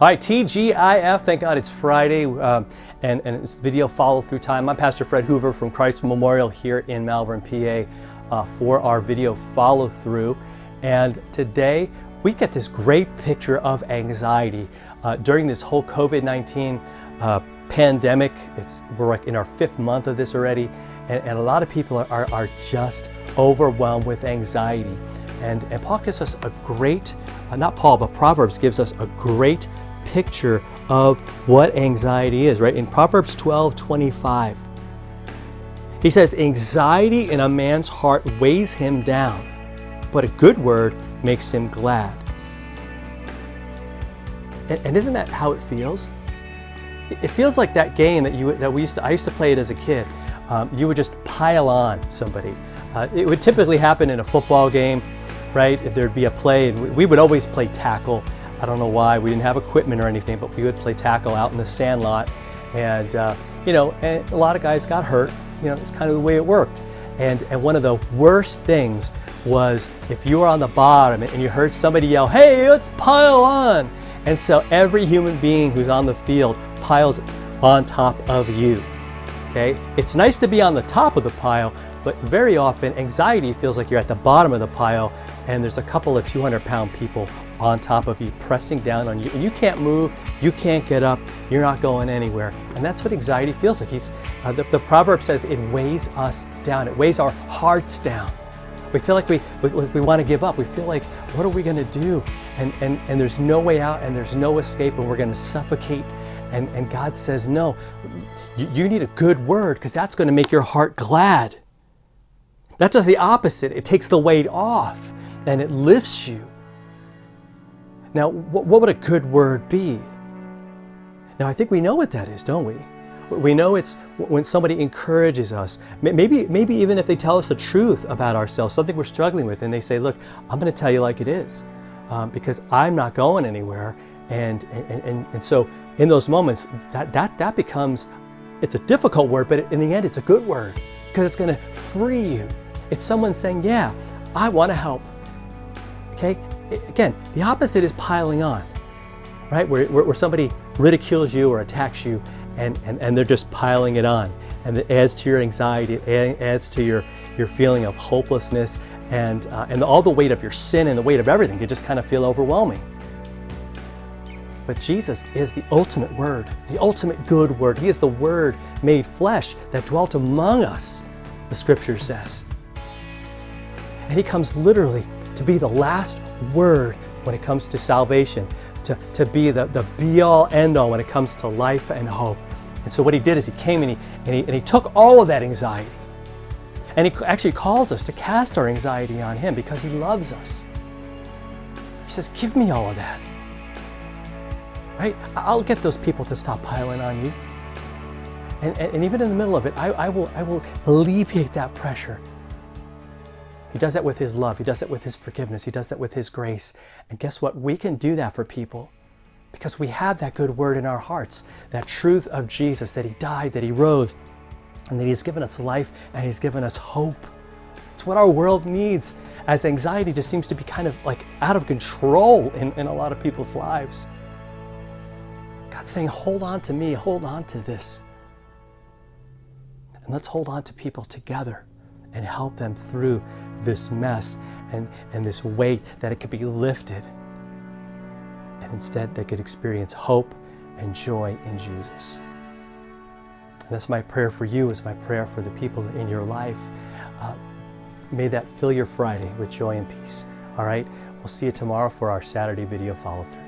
All right, TGIF, thank God it's Friday, and it's video follow through time. I'm Pastor Fred Hoover from Christ Memorial here in Malvern, PA, for our video follow through. And today we get this great picture of anxiety during this whole COVID-19 pandemic. We're like in our 5th month of this already, and a lot of people are just overwhelmed with anxiety. And Paul gives us a great, not Paul, but Proverbs gives us a great picture of what anxiety is, right? In Proverbs 12:25, he says, anxiety in a man's heart weighs him down, but a good word makes him glad. And isn't that how it feels? It feels like that game that I used to play it as a kid. You would just pile on somebody. It would typically happen in a football game, right? If there'd be a play, and we would always play tackle. I don't know why, we didn't have equipment or anything, but we would play tackle out in the sand lot. And, and a lot of guys got hurt. It's kind of the way it worked. And one of the worst things was if you were on the bottom and you heard somebody yell, hey, let's pile on. And so every human being who's on the field piles on top of you, okay? It's nice to be on the top of the pile, but very often anxiety feels like you're at the bottom of the pile and there's a couple of 200-pound people on top of you, pressing down on you, and you can't move, you can't get up, you're not going anywhere. And that's what anxiety feels like. The proverb says it weighs us down, it weighs our hearts down. We feel like we want to give up. We feel like, what are we going to do? And there's no way out, and there's no escape, and we're going to suffocate. And God says, no, you need a good word, because that's going to make your heart glad. That does the opposite. It takes the weight off, and it lifts you. Now, what would a good word be? Now, I think we know what that is, don't we? We know it's when somebody encourages us, maybe even if they tell us the truth about ourselves, something we're struggling with, and they say, look, I'm going to tell you like it is, because I'm not going anywhere. And so in those moments, that becomes, it's a difficult word, but in the end, it's a good word, because it's going to free you. It's someone saying, yeah, I want to help. Okay? Again, the opposite is piling on, right? Where somebody ridicules you or attacks you, and they're just piling it on. And it adds to your anxiety, it adds to your feeling of hopelessness, and all the weight of your sin and the weight of everything. You just kind of feel overwhelming. But Jesus is the ultimate word, the ultimate good word. He is the word made flesh that dwelt among us, the scripture says. And he comes literally to be the last word when it comes to salvation, to be the be-all, end-all when it comes to life and hope. And so what he did is he came and he took all of that anxiety, and he actually calls us to cast our anxiety on him because he loves us. He says, give me all of that. Right? I'll get those people to stop piling on you. And even in the middle of it, I will alleviate that pressure. He does that with his love. He does that with his forgiveness. He does that with his grace. And guess what? We can do that for people because we have that good word in our hearts, that truth of Jesus, that he died, that he rose, and that he's given us life and he's given us hope. It's what our world needs, as anxiety just seems to be kind of like out of control in a lot of people's lives. God's saying, hold on to me, hold on to this. And let's hold on to people together and help them through this mess and this weight, that it could be lifted. And instead they could experience hope and joy in Jesus. And that's my prayer for you, it's my prayer for the people in your life. May that fill your Friday with joy and peace. All right, we'll see you tomorrow for our Saturday video follow through.